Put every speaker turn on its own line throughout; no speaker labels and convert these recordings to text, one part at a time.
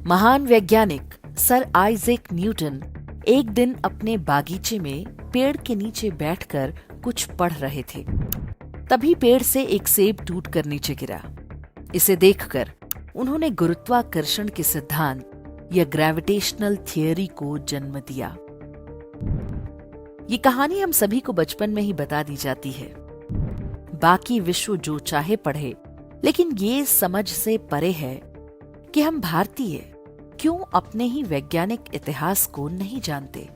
महान वैज्ञानिक sir Isaac Newton एक दिन अपने बागीचे में पेड़ के नीचे बैठकर कुछ पढ़ रहे थे। तभी पेड़ से एक सेब टूटकर नीचे गिरा। इसे देखकर उन्होंने गुरुत्वाकर्षण के सिद्धांत या ग्रेविटेशनल थियरी को जन्म दिया। ये कहानी हम सभी को बचपन में ही बता दी जाती है। बाकी विश्व जो चाहे पढ़े, लेकिन ये समझ से परे है कि हम भारतीय क्यों अपने ही वैज्ञानिक इतिहास को नहीं जानते।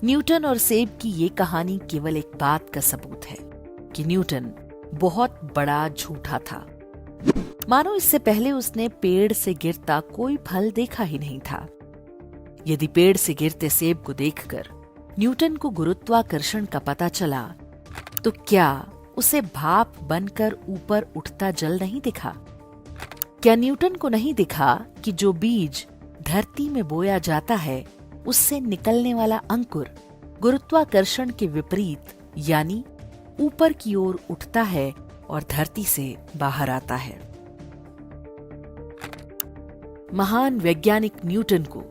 न्यूटन और सेब की ये कहानी केवल एक बात का सबूत है कि न्यूटन बहुत बड़ा झूठा था। मानो इससे पहले उसने पेड़ से गिरता कोई फल देखा ही नहीं था। यदि पेड़ से गिरते सेब को देखकर न्यूटन को गुरुत्वाकर्षण का पता चला, तो क्या उसे भाप बनकर ऊपर उठता जल नहीं दिखा? क्या न्यूटन को नहीं दिखा कि जो बीज धरती में बोया जाता है, उससे निकलने वाला अंकुर गुरुत्वाकर्षण के विपरीत यानी ऊपर की ओर उठता है और धरती से बाहर आता है? महान वैज्ञानिक न्यूटन को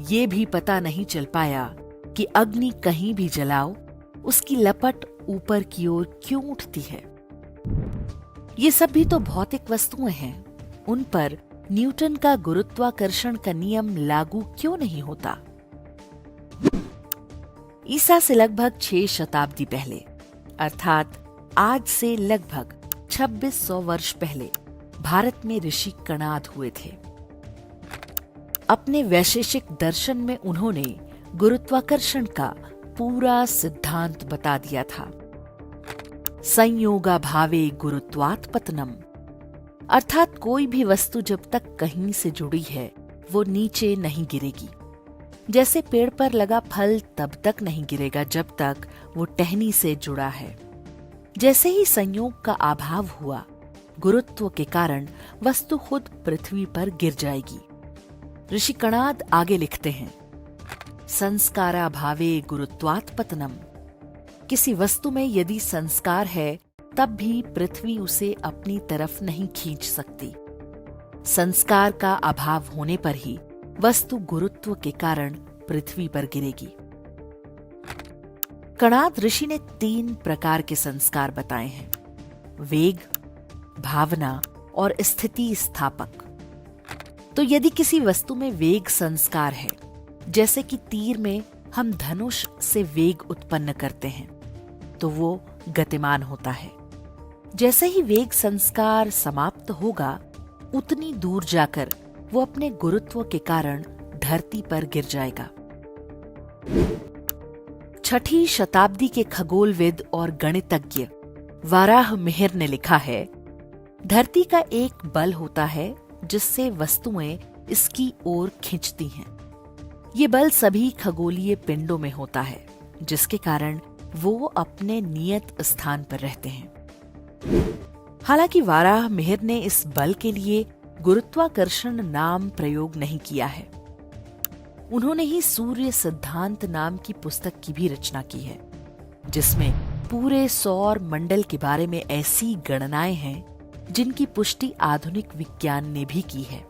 ये भी पता नहीं चल पाया कि अग्नि कहीं भी जलाओ, उसकी लपट ऊपर की ओर क्यों उठती है। ये सब भी तो भौतिक वस्तुएं हैं, उन पर न्यूटन का गुरुत्वाकर्षण का नियम लागू क्यों नहीं होता? ईसा से लगभग 6 शताब्दी पहले, अर्थात आज से लगभग 2600 वर्ष पहले, भारत में ऋषि कणाद हुए थे। अपने वैशेषिक दर्शन में उन्होंने गुरुत्वाकर्षण का पूरा सिद्धांत बता दिया था। संयोगा भावे गुरुत्वात् पतनम, अर्थात कोई भी वस्तु जब तक कहीं से जुड़ी है वो नीचे नहीं गिरेगी। जैसे पेड़ पर लगा फल तब तक नहीं गिरेगा जब तक वो टहनी से जुड़ा है। जैसे ही संयोग का अभाव हुआ, गुरुत्व के कारण वस्तु खुद पृथ्वी पर गिर जाएगी। ऋषि कणाद आगे लिखते हैं, संस्कारा भावे गुरुत्वात् पतनम। किसी वस्तु में यदि संस्कार है तब भी पृथ्वी उसे अपनी तरफ नहीं खींच सकती। संस्कार का अभाव होने पर ही वस्तु गुरुत्व के कारण पृथ्वी पर गिरेगी। कणाद ऋषि ने 3 प्रकार के संस्कार बताए हैं: वेग, भावना और स्थिति स्थापक। तो यदि किसी वस्तु में वेग संस्कार है, जैसे कि तीर में हम धनुष से वेग उत्पन्न करते हैं, तो वो गतिमान होता है। जैसे ही वेग संस्कार समाप्त होगा, उतनी दूर जाकर वो अपने गुरुत्व के कारण धरती पर गिर जाएगा। 6ठी शताब्दी के खगोलविद और गणितज्ञ वाराह मिहिर ने लिखा है, धरती का एक बल होता है जिससे वस्तुएं इसकी ओर खींचती हैं। ये बल सभी खगोलीय पिंडों में होता है, जिसके कारण वो अपने नियत स्थान पर रहते हैं। हालांकि वाराह मिहिर ने इस बल के लिए गुरुत्वाकर्षण नाम प्रयोग नहीं किया है। उन्होंने ही सूर्य सिद्धांत नाम की पुस्तक की भी रचना की है, जिसमें पूरे सौर मंडल के बारे में ऐसी गणनाएं हैं जिनकी पुष्टि आधुनिक विज्ञान ने भी की है।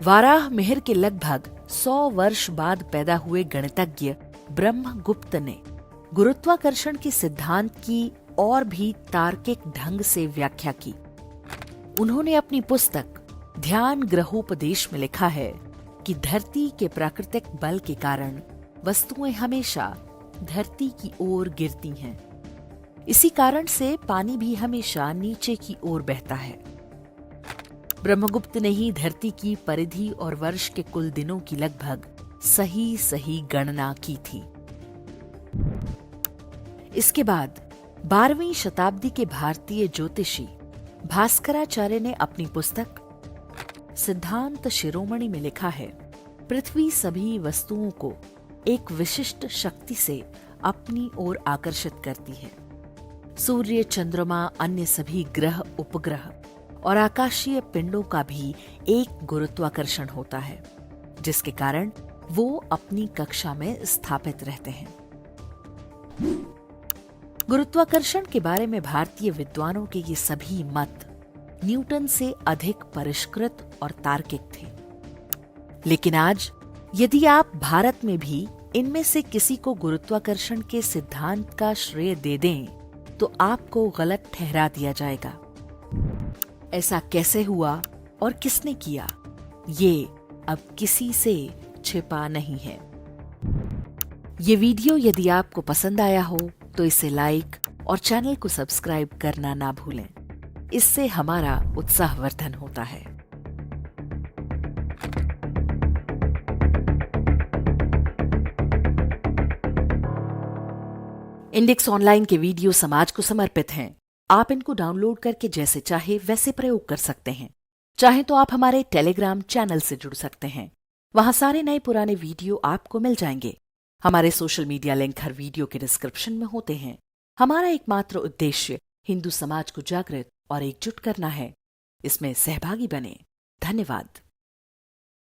वाराह मिहिर के लगभग 100 वर्ष बाद पैदा हुए गणितज्ञ ब्रह्मगुप्त ने गुरुत्वाकर्षण के सिद्धांत की और भी तार्किक ढंग से व्याख्या की। उन्होंने अपनी पुस्तक ध्यान ग्रहोपदेश में लिखा है कि धरती के प्राकृतिक बल के कारण वस्तुएं हमेशा धरती की ओर गिरती हैं। इसी कारण से पानी भी हमेशा नीचे की ओर बहता है। ब्रह्मगुप्त ने ही धरती की परिधि और वर्ष के कुल दिनों की लगभग सही गणना की थी। इसके बाद 12वीं शताब्दी के भारतीय ज्योतिषी भास्कराचार्य ने अपनी पुस्तक सिद्धांत शिरोमणि में लिखा है, पृथ्वी सभी वस्तुओं को एक विशिष्ट शक्ति से अपनी ओर आकर्षित करती है। सूर्य, चंद्रमा, अन्य सभी ग्रह, उपग्रह और आकाशीय पिंडों का भी एक गुरुत्वाकर्षण होता है, जिसके कारण वो अपनी कक्षा में स्थापित रहते हैं। गुरुत्वाकर्षण के बारे में भारतीय विद्वानों के ये सभी मत न्यूटन से अधिक परिष्कृत और तार्किक थे। लेकिन आज यदि आप भारत में भी इनमें से किसी को गुरुत्वाकर्षण के सिद्धांत का श्रेय दे दें तो आपको गलत ठहरा दिया जाएगा। ऐसा कैसे हुआ और किसने किया, ये अब किसी से छिपा नहीं है। ये वीडियो यदि आपको पसंद आया हो तो इसे लाइक और चैनल को सब्सक्राइब करना ना भूलें। इससे हमारा उत्साहवर्धन होता है। इंडेक्स ऑनलाइन के वीडियो समाज को समर्पित हैं। आप इनको डाउनलोड करके जैसे चाहे वैसे प्रयोग कर सकते हैं। चाहे तो आप हमारे टेलीग्राम चैनल से जुड़ सकते हैं। वहां सारे नए पुराने वीडियो आपको मिल जाएंगे। हमारे सोशल मीडिया लिंक हर वीडियो के डिस्क्रिप्शन में होते हैं। हमारा एकमात्र उद्देश्य हिंदू समाज को जागृत और एकजुट करना है। इसमें सहभागी बने। धन्यवाद।